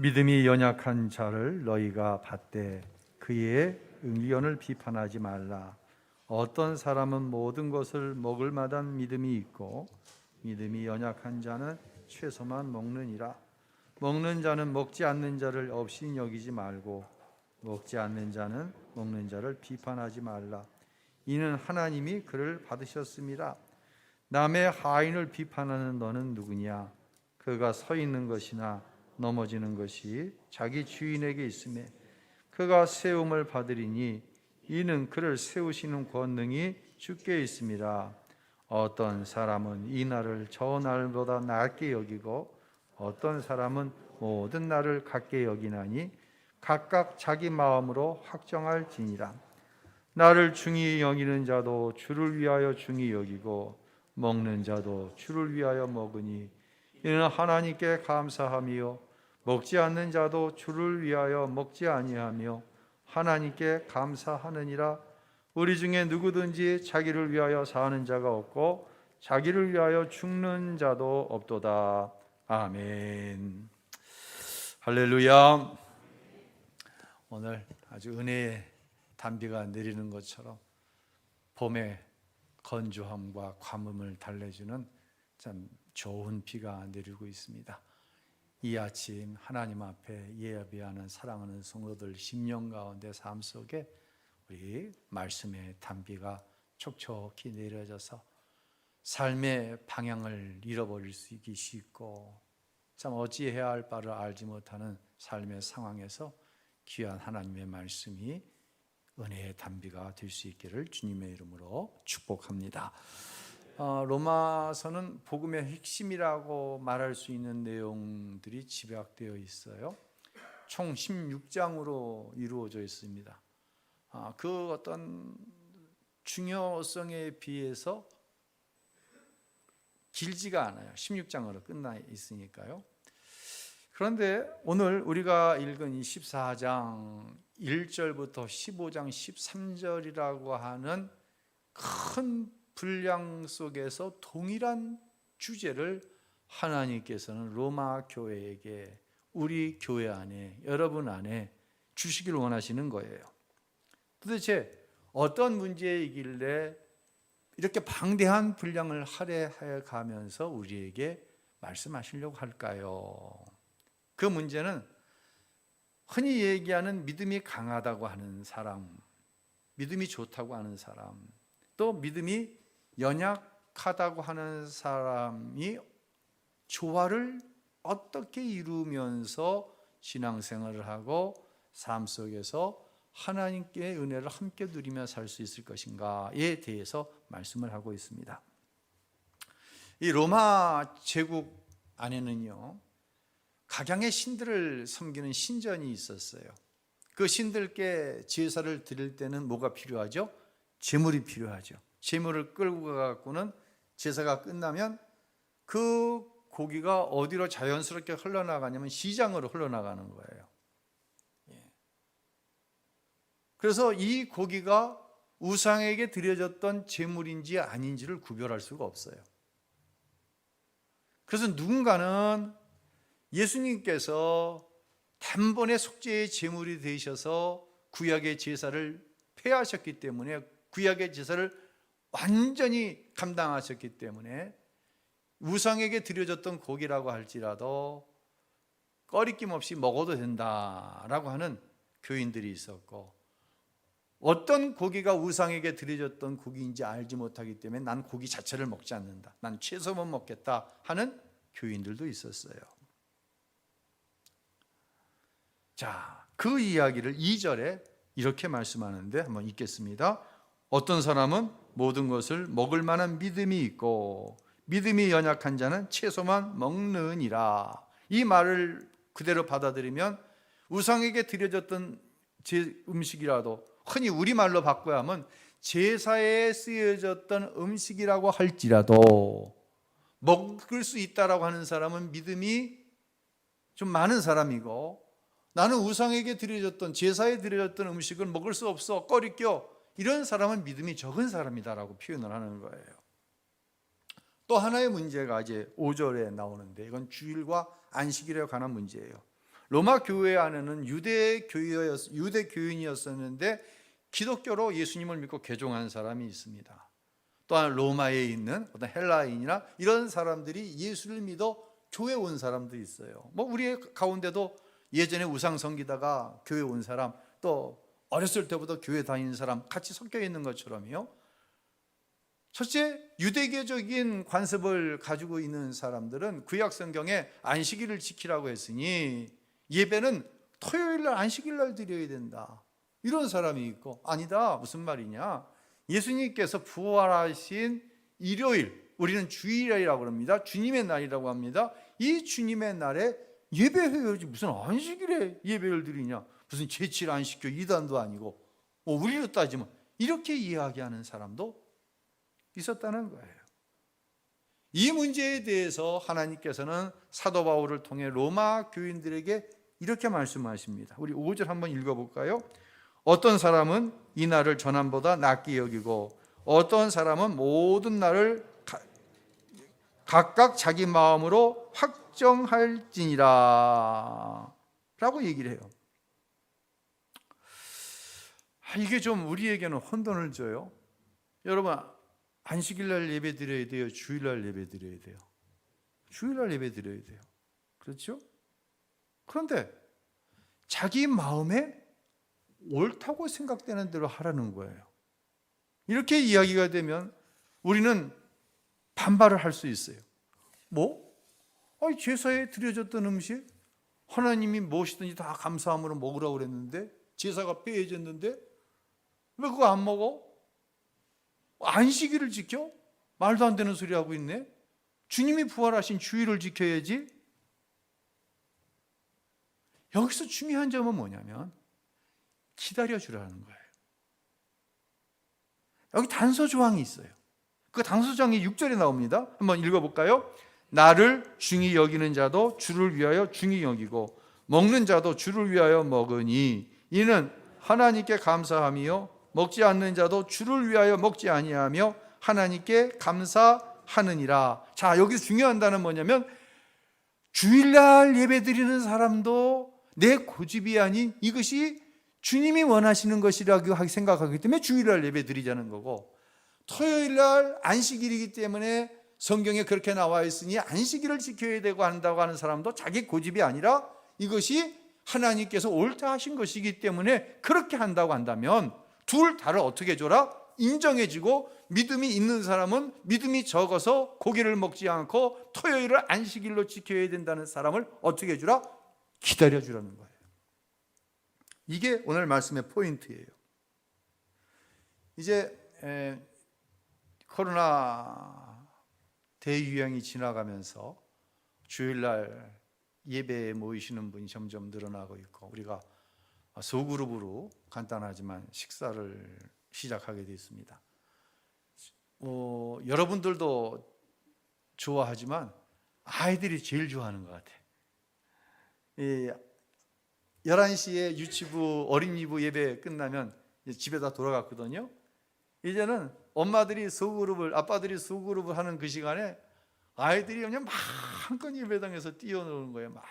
믿음이 연약한 자를 너희가 받되 그의 의견을 비판하지 말라. 어떤 사람은 모든 것을 먹을 만한 믿음이 있고 믿음이 연약한 자는 채소만 먹느니라. 먹는 자는 먹지 않는 자를 없이 여기지 말고 먹지 않는 자는 먹는 자를 비판하지 말라. 이는 하나님이 그를 받으셨습니다. 남의 하인을 비판하는 너는 누구냐? 그가 서 있는 것이나 넘어지는 것이 자기 주인에게 있음에 그가 세움을 받으리니 이는 그를 세우시는 권능이 주께 있습니다. 어떤 사람은 이 날을 저 날보다 낮게 여기고 어떤 사람은 모든 날을 같게 여기나니 각각 자기 마음으로 확정할지니라. 나를 중히 여기는 자도 주를 위하여 중히 여기고 먹는 자도 주를 위하여 먹으니 이는 하나님께 감사하며 먹지 않는 자도 주를 위하여 먹지 아니하며 하나님께 감사하느니라. 우리 중에 누구든지 자기를 위하여 사는 자가 없고 자기를 위하여 죽는 자도 없도다. 아멘. 할렐루야. 오늘 아주 은혜의 단비가 내리는 것처럼 봄의 건조함과 과음을 달래주는 참 좋은 비가 내리고 있습니다. 이 아침 하나님 앞에 예배하는 사랑하는 성도들 심령 가운데 삶 속에 우리 말씀의 단비가 촉촉히 내려져서 삶의 방향을 잃어버릴 수 있기 쉽고 참 어찌해야 할 바를 알지 못하는 삶의 상황에서 귀한 하나님의 말씀이 은혜의 단비가 될 수 있기를 주님의 이름으로 축복합니다. 로마서는 복음의 핵심이라고 말할 수 있는 내용들이 집약되어 있어요. 총 16장으로 이루어져 있습니다. 그 어떤 중요성에 비해서 길지가 않아요. 16장으로 끝나 있으니까요. 그런데 오늘 우리가 읽은 이 14장 1절부터 15장 13절이라고 하는 큰 분량 속에서 동일한 주제를 하나님께서는 로마 교회에게 우리 교회 안에 여러분 안에 주시길 원하시는 거예요. 도대체 어떤 문제이길래 이렇게 방대한 분량을 할애해 가면서 우리에게 말씀하시려고 할까요? 그 문제는 흔히 얘기하는 믿음이 강하다고 하는 사람, 믿음이 좋다고 하는 사람, 또 믿음이 연약하다고 하는 사람이 조화를 어떻게 이루면서 신앙생활을 하고 삶 속에서 하나님께 은혜를 함께 누리며 살 수 있을 것인가에 대해서 말씀을 하고 있습니다. 이 로마 제국 안에는요, 각양의 신들을 섬기는 신전이 있었어요. 그 신들께 제사를 드릴 때는 뭐가 필요하죠? 제물이 필요하죠. 제물을 끌고 가갖고는 제사가 끝나면 그 고기가 어디로 자연스럽게 흘러나가냐면 시장으로 흘러나가는 거예요. 그래서 이 고기가 우상에게 드려졌던 제물인지 아닌지를 구별할 수가 없어요. 그래서 누군가는 예수님께서 단번에 속죄의 제물이 되셔서 구약의 제사를 폐하셨기 때문에 구약의 제사를 완전히 감당하셨기 때문에 우상에게 드려졌던 고기라고 할지라도 꺼리낌 없이 먹어도 된다라고 하는 교인들이 있었고, 어떤 고기가 우상에게 드려졌던 고기인지 알지 못하기 때문에 난 고기 자체를 먹지 않는다, 난 채소만 먹겠다 하는 교인들도 있었어요. 자, 그 이야기를 2절에 이렇게 말씀하는데 한번 읽겠습니다. 어떤 사람은 모든 것을 먹을 만한 믿음이 있고 믿음이 연약한 자는 채소만 먹느니라. 이 말을 그대로 받아들이면 우상에게 드려졌던 음식이라도, 흔히 우리말로 바꿔야 하면 제사에 쓰여졌던 음식이라고 할지라도 먹을 수 있다라고 하는 사람은 믿음이 좀 많은 사람이고, 나는 우상에게 드려졌던 제사에 드려졌던 음식을 먹을 수 없어 꺼리껴, 이런 사람은 믿음이 적은 사람이다라고 표현을 하는 거예요. 또 하나의 문제가 이제 5절에 나오는데, 이건 주일과 안식일에 관한 문제예요. 로마 교회 안에는 유대 교인이었었는데 기독교로 예수님을 믿고 개종한 사람이 있습니다. 또한 로마에 있는 어떤 헬라인이나 이런 사람들이 예수를 믿어 교회 온 사람도 있어요. 우리 가운데도 예전에 우상 섬기다가 교회 온 사람, 또 어렸을 때부터 교회 다니는 사람 같이 섞여 있는 것처럼요. 첫째, 유대교적인 관습을 가지고 있는 사람들은 구약 성경에 안식일을 지키라고 했으니 예배는 토요일 날 안식일 날 드려야 된다, 이런 사람이 있고, 아니다, 무슨 말이냐, 예수님께서 부활하신 일요일, 우리는 주일이라고 합니다. 주님의 날이라고 합니다. 이 주님의 날에 예배해야지 무슨 안식일에 예배를 드리냐, 무슨 제7 안식교 이단도 아니고, 우리로 따지면 이렇게 이야기하는 사람도 있었다는 거예요. 이 문제에 대해서 하나님께서는 사도 바울을 통해 로마 교인들에게 이렇게 말씀하십니다. 우리 5절 한번 읽어볼까요? 어떤 사람은 이 날을 전함보다 낫게 여기고 어떤 사람은 모든 날을 각각 자기 마음으로 확정할지니라 라고 얘기를 해요. 이게 좀 우리에게는 혼돈을 줘요. 여러분, 안식일날 예배 드려야 돼요? 주일날 예배 드려야 돼요? 주일날 예배 드려야 돼요. 그렇죠? 그런데 자기 마음에 옳다고 생각되는 대로 하라는 거예요. 이렇게 이야기가 되면 우리는 반발을 할 수 있어요. 제사에 드려졌던 음식 하나님이 무엇이든지 다 감사함으로 먹으라고 그랬는데 제사가 빼어졌는데 왜 그거 안 먹어? 안식일을 지켜? 말도 안 되는 소리 하고 있네. 주님이 부활하신 주일을 지켜야지. 여기서 중요한 점은 뭐냐면 기다려주라는 거예요. 여기 단서 조항이 있어요. 그 단서 조항이 6절에 나옵니다. 한번 읽어볼까요? 나를 중히 여기는 자도 주를 위하여 중히 여기고 먹는 자도 주를 위하여 먹으니 이는 하나님께 감사함이요 먹지 않는 자도 주를 위하여 먹지 아니하며 하나님께 감사하느니라. 자, 여기서 중요한 단어는 뭐냐면 주일날 예배 드리는 사람도 내 고집이 아닌 이것이 주님이 원하시는 것이라고 생각하기 때문에 주일날 예배 드리자는 거고, 토요일날 안식일이기 때문에 성경에 그렇게 나와 있으니 안식일을 지켜야 되고 한다고 하는 사람도 자기 고집이 아니라 이것이 하나님께서 옳다 하신 것이기 때문에 그렇게 한다고 한다면 둘 다를 어떻게 해줘라? 인정해주고, 믿음이 있는 사람은 믿음이 적어서 고기를 먹지 않고 토요일을 안식일로 지켜야 된다는 사람을 어떻게 해주라? 기다려주라는 거예요. 이게 오늘 말씀의 포인트예요. 이제 코로나 대유행이 지나가면서 주일날 예배에 모이시는 분이 점점 늘어나고 있고, 우리가 소그룹으로 간단하지만 식사를 시작하게 됐습니다. 여러분들도 좋아하지만 아이들이 제일 좋아하는 것 같아요. 11시에 유치부, 어린이부 예배 끝나면 집에 다 돌아갔거든요. 이제는 엄마들이 소그룹을, 아빠들이 소그룹을 하는 그 시간에 아이들이 그냥 마음껏 예배당에서 뛰어노는 거예요. 막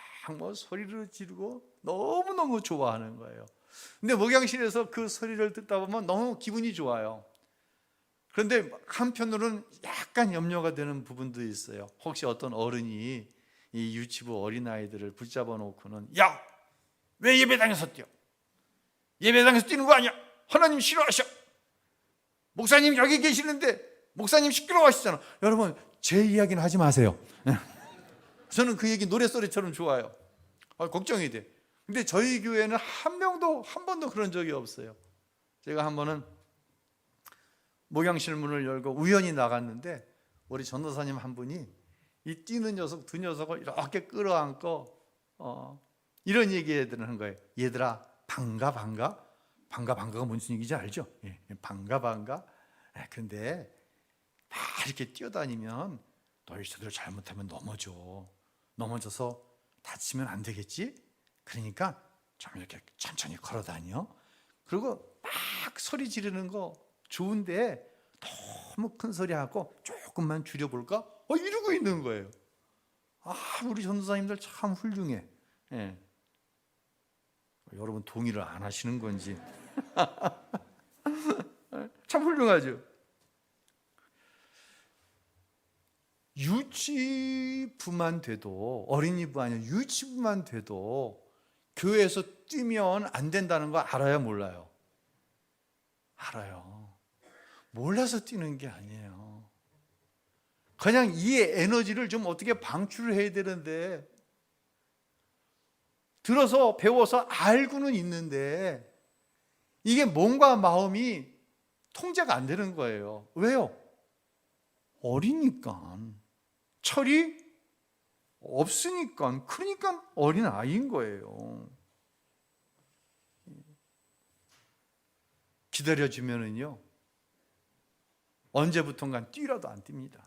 소리를 지르고 너무너무 좋아하는 거예요. 근데 목양실에서 그 소리를 듣다 보면 너무 기분이 좋아요. 그런데 한편으로는 약간 염려가 되는 부분도 있어요. 혹시 어떤 어른이 이 유치부 어린아이들을 붙잡아 놓고는, 야! 왜 예배당에서 뛰어? 예배당에서 뛰는 거 아니야? 하나님 싫어하셔. 목사님 여기 계시는데 목사님 시끄러워하시잖아. 여러분, 제 이야기는 하지 마세요. 저는 그 얘기 노랫소리처럼 좋아요. 걱정이 돼. 근데 저희 교회는 한 번도 그런 적이 없어요. 제가 한 번은 목양실 문을 열고 우연히 나갔는데 우리 전도사님 한 분이 이 뛰는 녀석 두 녀석을 이렇게 끌어안고 이런 얘기를 하는 거예요. 얘들아, 반가가 무슨 얘기인지 알죠? 예, 반가. 근데 막 이렇게 뛰어다니면 너희 저대로 잘못하면 넘어져서 다치면 안 되겠지? 그러니까 좀 이렇게 천천히 걸어다녀. 그리고 막 소리 지르는 거 좋은데 너무 큰 소리 하고 조금만 줄여볼까? 이러고 있는 거예요. 우리 전도사님들 참 훌륭해. 예. 여러분 동의를 안 하시는 건지. 참 훌륭하죠. 유치부만 돼도, 어린이부 아니야, 유치부만 돼도 교회에서 뛰면 안 된다는 거 알아요, 몰라요? 알아요. 몰라서 뛰는 게 아니에요. 그냥 이 에너지를 좀 어떻게 방출을 해야 되는데, 들어서 배워서 알고는 있는데 이게 몸과 마음이 통제가 안 되는 거예요. 왜요? 어리니까. 철이 없으니까. 그러니까 어린 아이인 거예요. 기다려주면은요, 언제부턴가 뛰라도 안 뜁니다.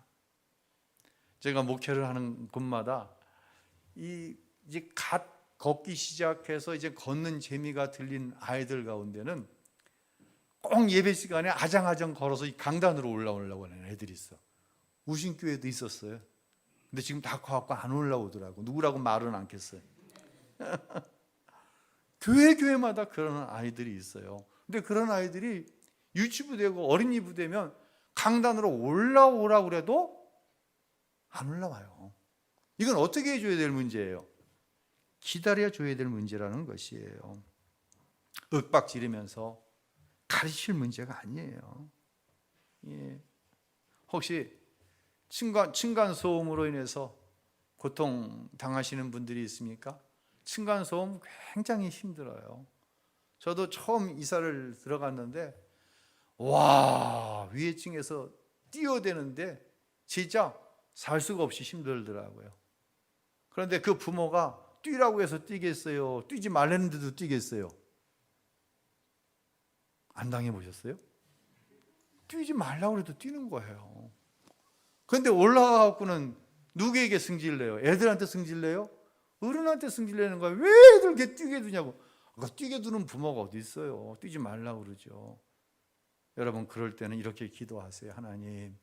제가 목회를 하는 곳마다 이제 갓 걷기 시작해서 이제 걷는 재미가 들린 아이들 가운데는 꼭 예배 시간에 아장아장 걸어서 이 강단으로 올라오려고 하는 애들이 있어. 우신교회도 있었어요. 근데 지금 다 커갖고 안 올라오더라고. 누구라고 말은 않겠어요. 교회마다 그런 아이들이 있어요. 근데 그런 아이들이 유치부 되고 어린이부 되면 강단으로 올라오라고 그래도 안 올라와요. 이건 어떻게 해줘야 될 문제예요? 기다려줘야 될 문제라는 것이에요. 윽박 지르면서 가르칠 문제가 아니에요. 예. 혹시 층간소음으로 인해서 고통당하시는 분들이 있습니까? 층간소음 굉장히 힘들어요. 저도 처음 이사를 들어갔는데 와, 위에 층에서 뛰어대는데 진짜 살 수가 없이 힘들더라고요. 그런데 그 부모가 뛰라고 해서 뛰겠어요? 뛰지 말랬는데도 뛰겠어요? 안 당해보셨어요? 뛰지 말라고 해도 뛰는 거예요. 그런데 올라가고는 누구에게 승질내요? 애들한테 승질내요? 어른한테 승질내는 거예요. 왜 애들 이렇게 뛰게 두냐고. 뛰게 두는 부모가 어디 있어요? 뛰지 말라고 그러죠. 여러분, 그럴 때는 이렇게 기도하세요. 하나님,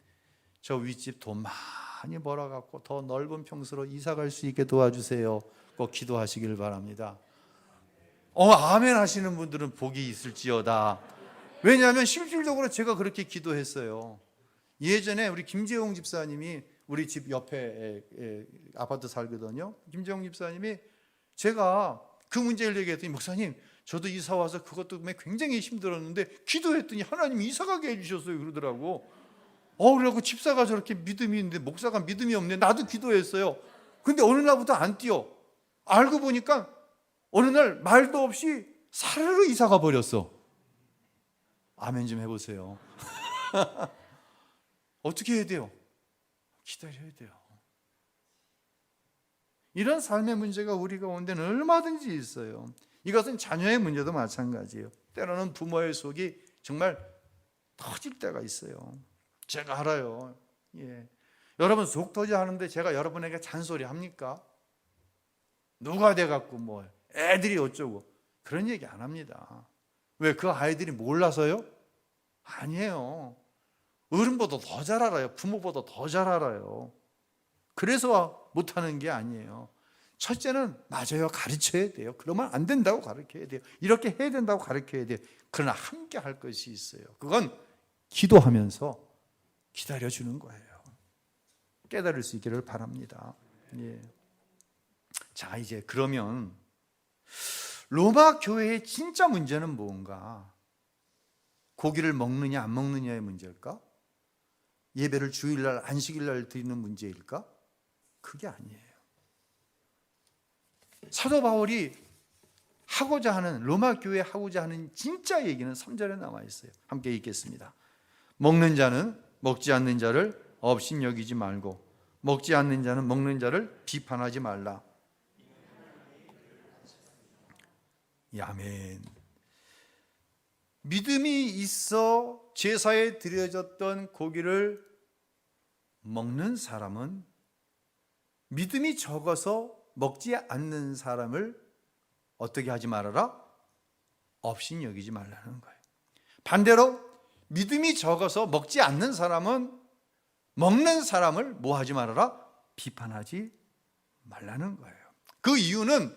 저 윗집 돈 많이 벌어갖고 더 넓은 평수로 이사 갈 수 있게 도와주세요. 꼭 기도하시길 바랍니다. 아멘 하시는 분들은 복이 있을지어다. 왜냐하면 실질적으로 제가 그렇게 기도했어요. 예전에 우리 김재용 집사님이 우리 집 옆에 아파트 살거든요. 김재용 집사님이 제가 그 문제를 얘기했더니, 목사님, 저도 이사 와서 그것 때문에 굉장히 힘들었는데 기도했더니 하나님이 이사 가게 해주셨어요 그러더라고. 그래갖고 집사가 저렇게 믿음이 있는데 목사가 믿음이 없네. 나도 기도했어요. 근데 어느 날부터 안 뛰어. 알고 보니까 어느 날 말도 없이 사르르 이사가 버렸어. 아멘 좀 해보세요. 어떻게 해야 돼요? 기다려야 돼요. 이런 삶의 문제가 우리 가운데는 얼마든지 있어요. 이것은 자녀의 문제도 마찬가지예요. 때로는 부모의 속이 정말 터질 때가 있어요. 제가 알아요. 예. 여러분 속 터져 하는데 제가 여러분에게 잔소리 합니까? 누가 돼갖고 뭐 애들이 어쩌고 그런 얘기 안 합니다. 왜? 그 아이들이 몰라서요? 아니에요. 어른보다 더 잘 알아요. 부모보다 더 잘 알아요. 그래서 못하는 게 아니에요. 첫째는 맞아요. 가르쳐야 돼요. 그러면 안 된다고 가르쳐야 돼요. 이렇게 해야 된다고 가르쳐야 돼요. 그러나 함께 할 것이 있어요. 그건 기도하면서 기다려주는 거예요. 깨달을 수 있기를 바랍니다. 예. 자, 이제 그러면 로마 교회의 진짜 문제는 뭔가? 고기를 먹느냐 안 먹느냐의 문제일까? 예배를 주일날 안식일날 드리는 문제일까? 그게 아니에요. 사도 바울이 하고자 하는, 로마 교회에 하고자 하는 진짜 얘기는 3절에 나와 있어요. 함께 읽겠습니다. 먹는 자는 먹지 않는 자를 업신 여기지 말고 먹지 않는 자는 먹는 자를 비판하지 말라. 아멘. 믿음이 있어 제사에 드려졌던 고기를 먹는 사람은 믿음이 적어서 먹지 않는 사람을 어떻게 하지 말아라? 업신 여기지 말라는 거예요. 반대로 믿음이 적어서 먹지 않는 사람은 먹는 사람을 뭐 하지 말아라? 비판하지 말라는 거예요. 그 이유는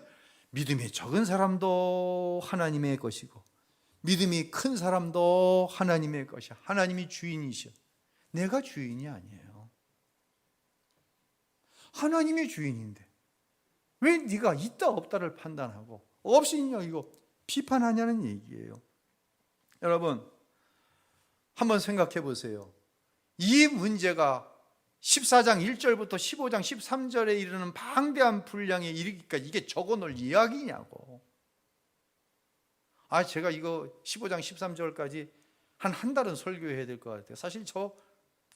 믿음이 적은 사람도 하나님의 것이고 믿음이 큰 사람도 하나님의 것이야. 하나님이 주인이셔. 내가 주인이 아니에요. 하나님이 주인인데 왜 네가 있다 없다를 판단하고 없이 여기고 비판하냐는 얘기예요. 여러분 한번 생각해 보세요. 이 문제가 14장 1절부터 15장 13절에 이르는 방대한 분량에 이르기까지 이게 적어놓을 이야기냐고. 제가 이거 15장 13절까지 한 달은 설교해야 될 것 같아요. 사실 저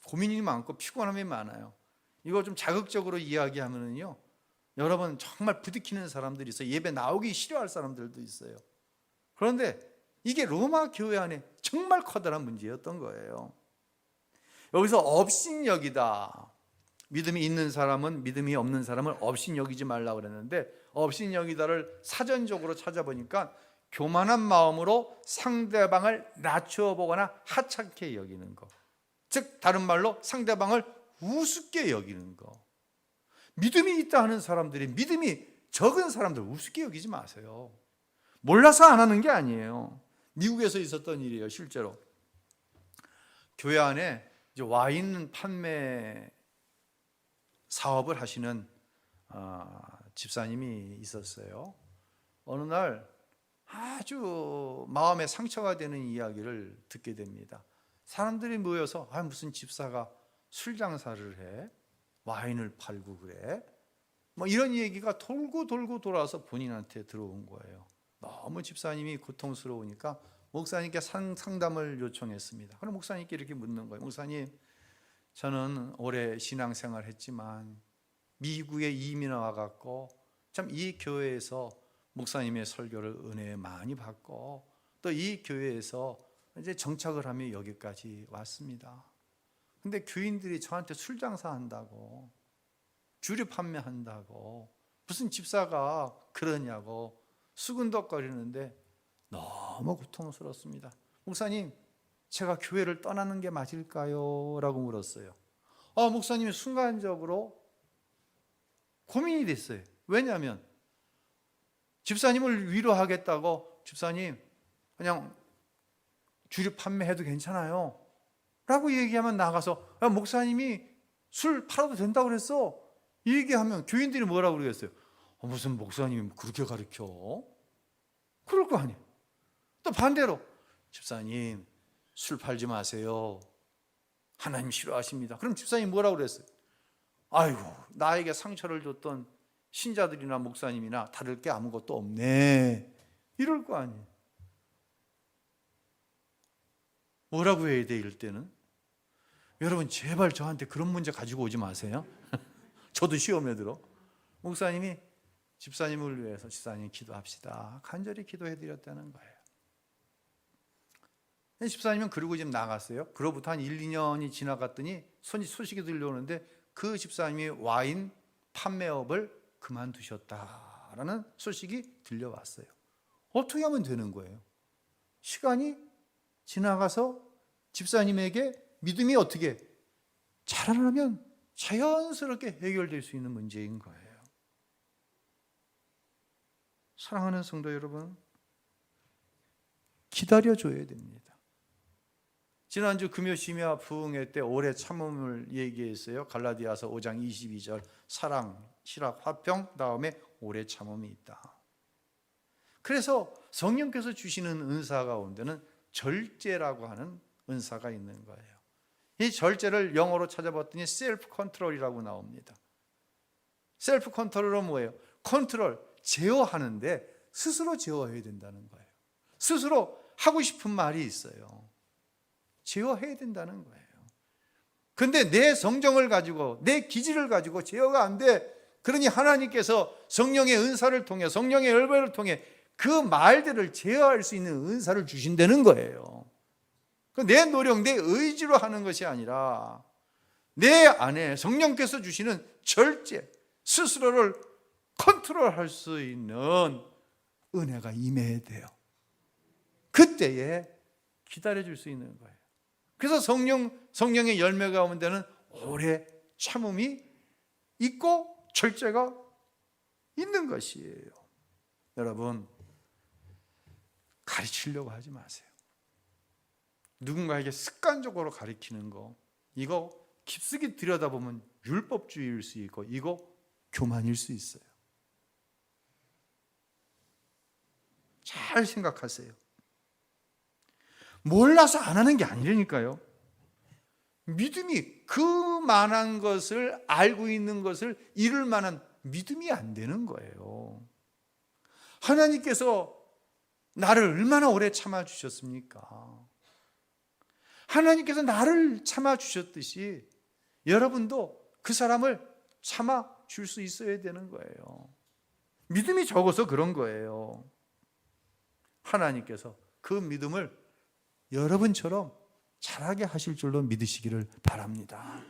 고민이 많고 피곤함이 많아요. 이거 좀 자극적으로 이야기하면은요, 여러분 정말 부딪히는 사람들이 있어요. 예배 나오기 싫어할 사람들도 있어요. 그런데 이게 로마 교회 안에 정말 커다란 문제였던 거예요. 여기서 업신여기다. 믿음이 있는 사람은 믿음이 없는 사람을 업신여기지 말라고 그랬는데 업신여기다를 사전적으로 찾아보니까 교만한 마음으로 상대방을 낮춰보거나 하찮게 여기는 것. 즉 다른 말로 상대방을 우습게 여기는 것. 믿음이 있다 하는 사람들이 믿음이 적은 사람들 우습게 여기지 마세요. 몰라서 안 하는 게 아니에요. 미국에서 있었던 일이에요. 실제로 교회 안에 이제 와인 판매 사업을 하시는 집사님이 있었어요. 어느 날 아주 마음에 상처가 되는 이야기를 듣게 됩니다. 사람들이 모여서 무슨 집사가 술 장사를 해? 와인을 팔고 그래? 뭐 이런 얘기가 돌고 돌아서 본인한테 들어온 거예요. 너무 집사님이 고통스러우니까 목사님께 상담을 요청했습니다. 그럼 목사님께 이렇게 묻는 거예요. 목사님, 저는 오래 신앙생활 했지만 미국에 이민 와갖고 참 이 교회에서 목사님의 설교를 은혜 많이 받고 또 이 교회에서 이제 정착을 하며 여기까지 왔습니다. 근데 교인들이 저한테 술 장사한다고, 주류 판매한다고, 무슨 집사가 그러냐고 수근덕거리는데 너무 고통스럽습니다. 목사님, 제가 교회를 떠나는 게 맞을까요? 라고 물었어요. 목사님이 순간적으로 고민이 됐어요. 왜냐하면 집사님을 위로하겠다고, 집사님 그냥 주류 판매해도 괜찮아요 라고 얘기하면 나가서 목사님이 술 팔아도 된다고 그랬어, 이 얘기하면 교인들이 뭐라고 그러겠어요? 무슨 목사님이 그렇게 가르쳐? 그럴 거 아니에요. 또 반대로 집사님 술 팔지 마세요, 하나님 싫어하십니다. 그럼 집사님이 뭐라고 그랬어요? 아이고, 나에게 상처를 줬던 신자들이나 목사님이나 다를 게 아무것도 없네, 이럴 거 아니에요. 뭐라고 해야 돼 이럴 때는? 여러분 제발 저한테 그런 문제 가지고 오지 마세요. 저도 시험에 들어. 목사님이 집사님을 위해서 집사님 기도합시다, 간절히 기도해 드렸다는 거예요. 집사님은 그러고 지금 나갔어요. 그로부터 한 1, 2년이 지나갔더니 소식이 들려오는데 그 집사님이 와인 판매업을 그만두셨다라는 소식이 들려왔어요. 어떻게 하면 되는 거예요? 시간이 지나가서 집사님에게 믿음이 어떻게 자라나면 자연스럽게 해결될 수 있는 문제인 거예요. 사랑하는 성도 여러분, 기다려줘야 됩니다. 지난주 금요 심야 부흥회 때 오래 참음을 얘기했어요. 갈라디아서 5장 22절 사랑, 실학, 화평, 다음에 오래 참음이 있다. 그래서 성령께서 주시는 은사 가운데는 절제라고 하는 은사가 있는 거예요. 이 절제를 영어로 찾아봤더니 셀프 컨트롤이라고 나옵니다. 셀프 컨트롤은 뭐예요? 컨트롤, 제어하는데 스스로 제어해야 된다는 거예요. 스스로 하고 싶은 말이 있어요. 제어해야 된다는 거예요. 근데 내 성정을 가지고, 내 기질을 가지고 제어가 안 돼. 그러니 하나님께서 성령의 은사를 통해, 성령의 열매를 통해 그 말들을 제어할 수 있는 은사를 주신다는 거예요. 내 노력, 내 의지로 하는 것이 아니라 내 안에 성령께서 주시는 절제, 스스로를 컨트롤할 수 있는 은혜가 임해야 돼요. 그때에 기다려줄 수 있는 거예요. 그래서 성령의 열매 가운데는 오래 참음이 있고 절제가 있는 것이에요. 여러분, 가르치려고 하지 마세요. 누군가에게 습관적으로 가르치는 거, 이거 깊숙이 들여다보면 율법주의일 수 있고 이거 교만일 수 있어요. 잘 생각하세요. 몰라서 안 하는 게 아니라니까요. 믿음이 그만한 것을 알고 있는 것을 이룰 만한 믿음이 안 되는 거예요. 하나님께서 나를 얼마나 오래 참아주셨습니까? 하나님께서 나를 참아주셨듯이 여러분도 그 사람을 참아줄 수 있어야 되는 거예요. 믿음이 적어서 그런 거예요. 하나님께서 그 믿음을 여러분처럼 잘하게 하실 줄로 믿으시기를 바랍니다.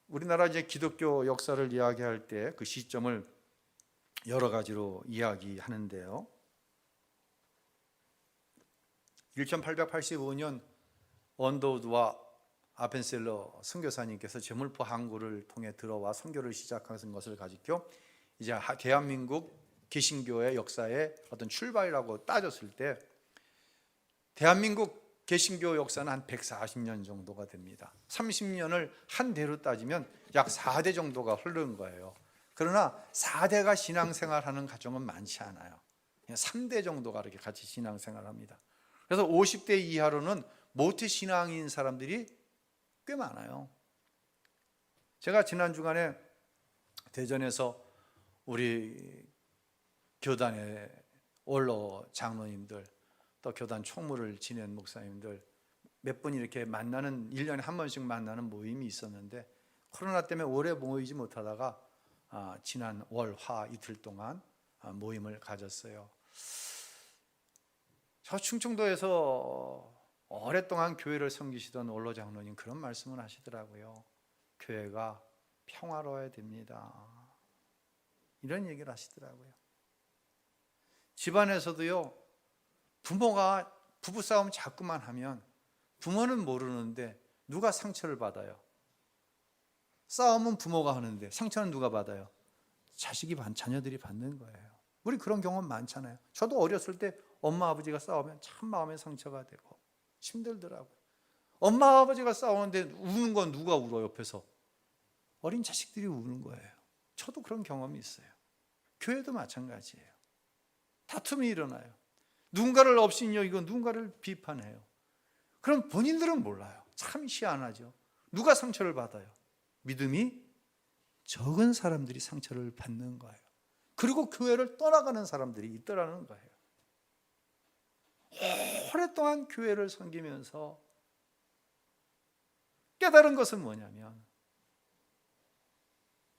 우리나라 이제 기독교 역사를 이야기할 때 그 시점을 여러 가지로 이야기하는데요. 1885년 언더우드와 아펜셀러 선교사님께서 제물포 항구를 통해 들어와 선교를 시작하는 것을 가지고 이제 대한민국 개신교의 역사의 어떤 출발이라고 따졌을 때 대한민국 개신교 역사는 한 140년 정도가 됩니다. 30년을 한 대로 따지면 약 4대 정도가 흐르는 거예요. 그러나 4대가 신앙생활하는 가정은 많지 않아요. 그냥 3대 정도가 이렇게 같이 신앙생활합니다. 그래서 50대 이하로는 모태신앙인 사람들이 꽤 많아요. 제가 지난 주간에 대전에서 우리 교단의 원로 장로님들 또 교단 총무를 지낸 목사님들 몇 분 이렇게 만나는 1년에 한 번씩 만나는 모임이 있었는데 코로나 때문에 오래 모이지 못하다가 지난 월, 화 이틀 동안 모임을 가졌어요. 저 충청도에서 오랫동안 교회를 섬기시던 원로 장로님 그런 말씀을 하시더라고요. 교회가 평화로워야 됩니다. 이런 얘기를 하시더라고요. 집안에서도요, 부모가 부부싸움 자꾸만 하면 부모는 모르는데 누가 상처를 받아요? 싸움은 부모가 하는데 상처는 누가 받아요? 자녀들이 받는 거예요. 우리 그런 경험 많잖아요. 저도 어렸을 때 엄마 아버지가 싸우면 참 마음에 상처가 되고 힘들더라고요. 엄마 아버지가 싸우는데 우는 건 누가 울어? 옆에서 어린 자식들이 우는 거예요. 저도 그런 경험이 있어요. 교회도 마찬가지예요. 다툼이 일어나요. 누군가를 업신여기고 누군가를 비판해요. 그럼 본인들은 몰라요. 참 희한하죠. 누가 상처를 받아요? 믿음이 적은 사람들이 상처를 받는 거예요. 그리고 교회를 떠나가는 사람들이 있더라는 거예요. 오랫동안 교회를 섬기면서 깨달은 것은 뭐냐면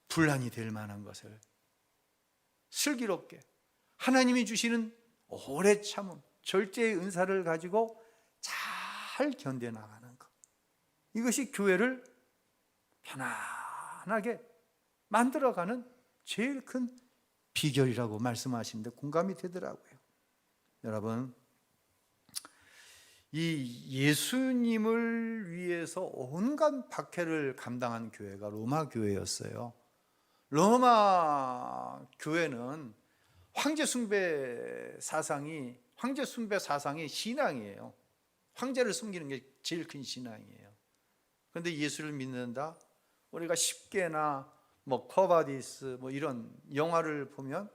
분란이 될 만한 것을 슬기롭게 하나님이 주시는 오래 참음, 절제의 은사를 가지고 잘 견뎌나가는 것, 이것이 교회를 편안하게 만들어가는 제일 큰 비결이라고 말씀하시는데 공감이 되더라고요. 여러분, 이 예수님을 위해서 온갖 박해를 감당한 교회가 로마 교회였어요. 로마 교회는 황제 숭배 사상이 신앙이에요. 황제를 숨기는 게 제일 큰 신앙이에요. 그런데 예수를 믿는다? 우리가 십계나 커바디스 이런 영화를 보면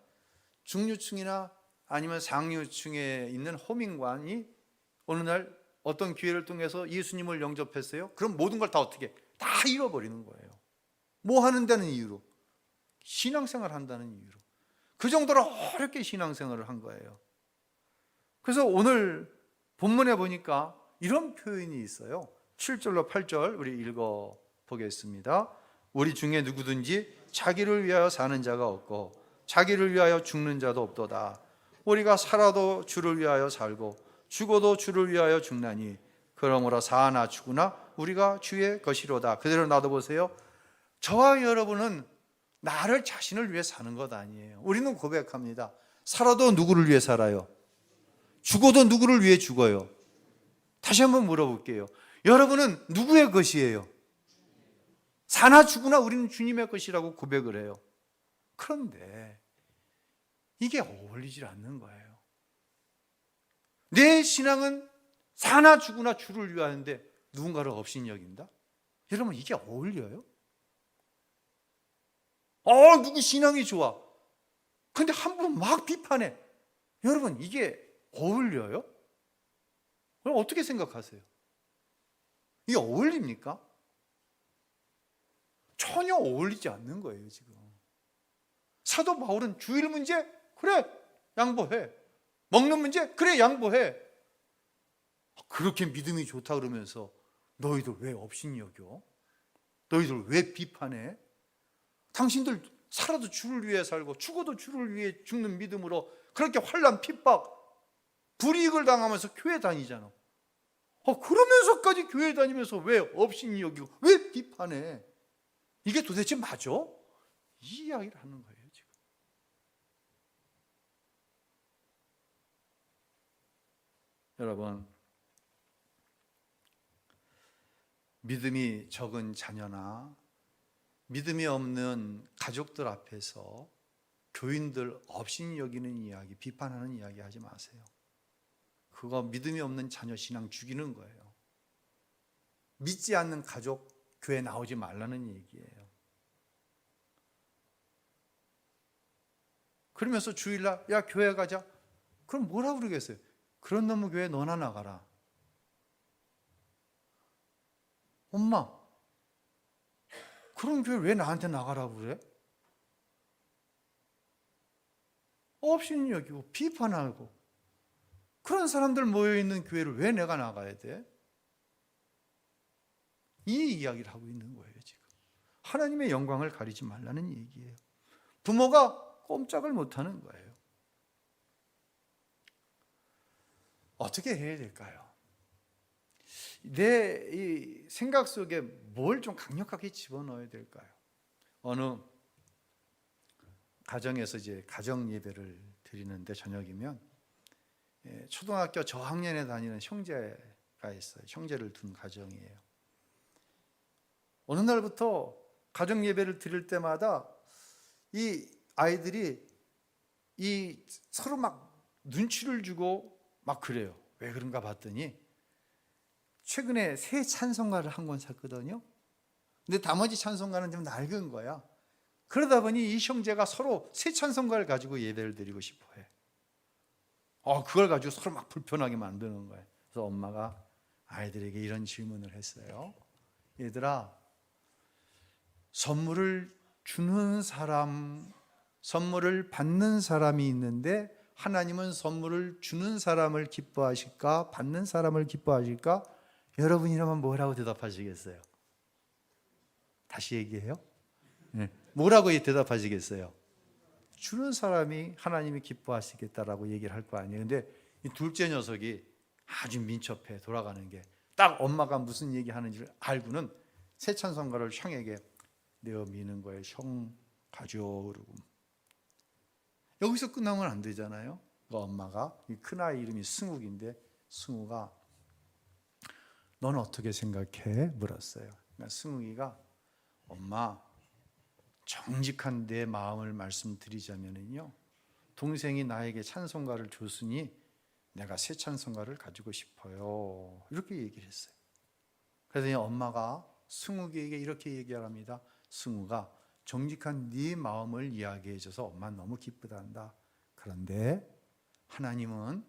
중류층이나 아니면 상류층에 있는 호민관이 어느 날 어떤 기회를 통해서 예수님을 영접했어요. 그럼 모든 걸 다 어떻게? 다 잃어버리는 거예요. 뭐 하는 다는 이유로? 신앙생활 한다는 이유로. 그 정도로 어렵게 신앙생활을 한 거예요. 그래서 오늘 본문에 보니까 이런 표현이 있어요. 7절로 8절 우리 읽어보겠습니다. 우리 중에 누구든지 자기를 위하여 사는 자가 없고 자기를 위하여 죽는 자도 없도다. 우리가 살아도 주를 위하여 살고 죽어도 주를 위하여 죽나니 그러므로 사나 죽으나 우리가 주의 것이로다. 그대로 놔둬보세요. 저와 여러분은 나를 자신을 위해 사는 것 아니에요. 우리는 고백합니다. 살아도 누구를 위해 살아요? 죽어도 누구를 위해 죽어요? 다시 한번 물어볼게요. 여러분은 누구의 것이에요? 사나 죽으나 우리는 주님의 것이라고 고백을 해요. 그런데 이게 어울리질 않는 거예요. 내 신앙은 사나 죽으나 주를 위하는데 누군가를 업신여긴다? 여러분, 이게 어울려요? 누구 신앙이 좋아. 근데 한 분 막 비판해. 여러분, 이게 어울려요? 그럼 어떻게 생각하세요? 이게 어울립니까? 전혀 어울리지 않는 거예요, 지금. 사도 바울은 주일 문제? 그래, 양보해. 먹는 문제? 그래, 양보해. 그렇게 믿음이 좋다 그러면서 너희들 왜 업신 여겨? 너희들 왜 비판해? 당신들 살아도 주를 위해 살고 죽어도 주를 위해 죽는 믿음으로 그렇게 환난, 핍박, 불이익을 당하면서 교회 다니잖아. 그러면서까지 교회 다니면서 왜 업신 여기고 왜 비판해? 이게 도대체 맞아? 이 이야기를 하는 거예요, 지금. 여러분, 믿음이 적은 자녀나 믿음이 없는 가족들 앞에서 교인들 업신 여기는 이야기, 비판하는 이야기 하지 마세요. 그거 믿음이 없는 자녀 신앙 죽이는 거예요. 믿지 않는 가족 교회 나오지 말라는 얘기예요. 그러면서 주일날 야 교회 가자. 그럼 뭐라 그러겠어요? 그런 놈의 교회 너나 나가라. 엄마, 그런 교회 왜 나한테 나가라고 그래? 업신 여기고 비판하고 그런 사람들 모여있는 교회를 왜 내가 나가야 돼? 이 이야기를 하고 있는 거예요, 지금. 하나님의 영광을 가리지 말라는 얘기예요. 부모가 꼼짝을 못하는 거예요. 어떻게 해야 될까요? 내 이 생각 속에 뭘 좀 강력하게 집어넣어야 될까요? 어느 가정에서 이제 가정 예배를 드리는데 저녁이면 초등학교 저학년에 다니는 형제가 있어요. 형제를 둔 가정이에요. 어느 날부터 가정 예배를 드릴 때마다 이 아이들이 이 서로 막 눈치를 주고 막 그래요. 왜 그런가 봤더니 최근에 새 찬송가를 한 권 샀거든요. 근데 나머지 찬송가는 좀 낡은 거야. 그러다 보니 이 형제가 서로 새 찬송가를 가지고 예배를 드리고 싶어 해. 그걸 가지고 서로 막 불편하게 만드는 거예요. 그래서 엄마가 아이들에게 이런 질문을 했어요. 얘들아, 선물을 주는 사람, 선물을 받는 사람이 있는데 하나님은 선물을 주는 사람을 기뻐하실까? 받는 사람을 기뻐하실까? 여러분이라면 뭐라고 대답하시겠어요? 다시 얘기해요? 네. 뭐라고 대답하시겠어요? 주는 사람이 하나님이 기뻐하시겠다라고 얘기를 할 거 아니에요. 근데 이 둘째 녀석이 아주 민첩해 돌아가는 게 딱 엄마가 무슨 얘기하는지를 알고는 새 찬송가를 형에게 내어 미는 거예요. 형 가져 그러고. 여기서 끝나면 안 되잖아요. 그 엄마가 이 큰아이 이름이 승욱인데 승욱아 넌 어떻게 생각해? 물었어요. 그러니까 승욱이가 엄마 정직한 내 마음을 말씀드리자면요, 동생이 나에게 찬송가를 줬으니 내가 새 찬송가를 가지고 싶어요. 이렇게 얘기를 했어요. 그래서 엄마가 승욱이에게 이렇게 얘기합니다. 승욱아, 정직한 네 마음을 이야기해줘서 엄마는 너무 기쁘단다. 그런데 하나님은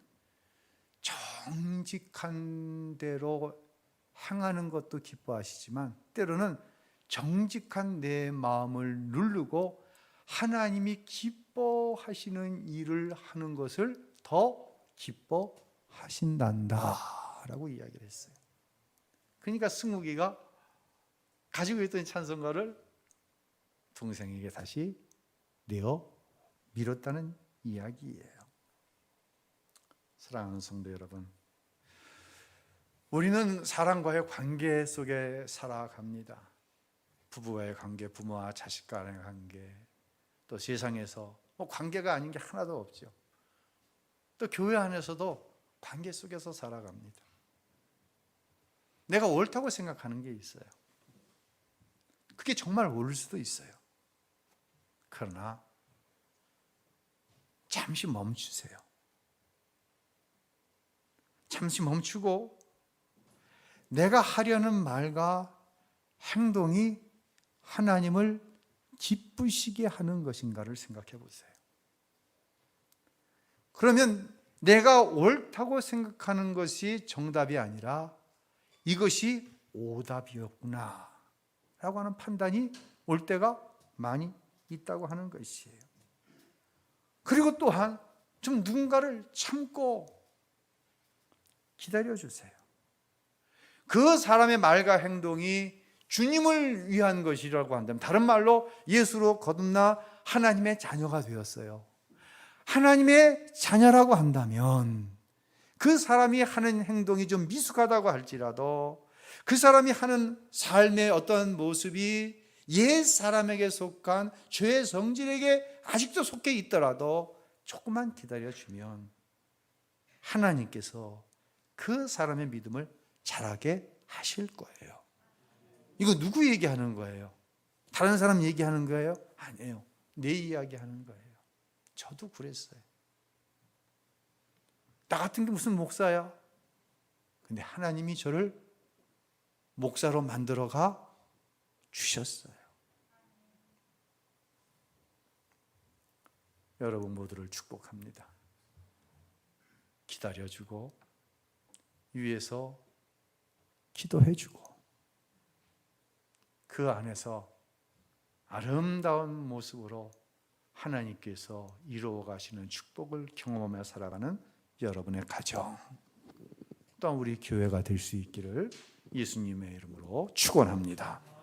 정직한 대로 행하는 것도 기뻐하시지만 때로는 정직한 내 마음을 누르고 하나님이 기뻐하시는 일을 하는 것을 더 기뻐하신단다 라고 이야기를 했어요. 그러니까 승욱이가 가지고 있던 찬송가를 동생에게 다시 내어 밀었다는 이야기예요. 사랑하는 성도 여러분, 우리는 사람과의 관계 속에 살아갑니다. 부부와의 관계, 부모와 자식 간의 관계, 또 세상에서 관계가 아닌 게 하나도 없죠. 또 교회 안에서도 관계 속에서 살아갑니다. 내가 옳다고 생각하는 게 있어요. 그게 정말 옳을 수도 있어요. 그러나 잠시 멈추세요. 잠시 멈추고 내가 하려는 말과 행동이 하나님을 기쁘시게 하는 것인가를 생각해 보세요. 그러면 내가 옳다고 생각하는 것이 정답이 아니라 이것이 오답이었구나 라고 하는 판단이 올 때가 많이 있다고 하는 것이에요. 그리고 또한 좀 누군가를 참고 기다려주세요. 그 사람의 말과 행동이 주님을 위한 것이라고 한다면, 다른 말로 예수로 거듭나 하나님의 자녀가 되었어요. 하나님의 자녀라고 한다면 그 사람이 하는 행동이 좀 미숙하다고 할지라도 그 사람이 하는 삶의 어떤 모습이 옛 사람에게 속한 죄의 성질에게 아직도 속해 있더라도 조금만 기다려주면 하나님께서 그 사람의 믿음을 자라게 하실 거예요. 이거 누구 얘기하는 거예요? 다른 사람 얘기하는 거예요? 아니에요. 내 이야기하는 거예요. 저도 그랬어요. 나 같은 게 무슨 목사야? 근데 하나님이 저를 목사로 만들어가 주셨어요. 여러분 모두를 축복합니다. 기다려주고 위에서 기도해주고 그 안에서 아름다운 모습으로 하나님께서 이루어 가시는 축복을 경험하며 살아가는 여러분의 가정, 또한 우리 교회가 될 수 있기를 예수님의 이름으로 축원합니다.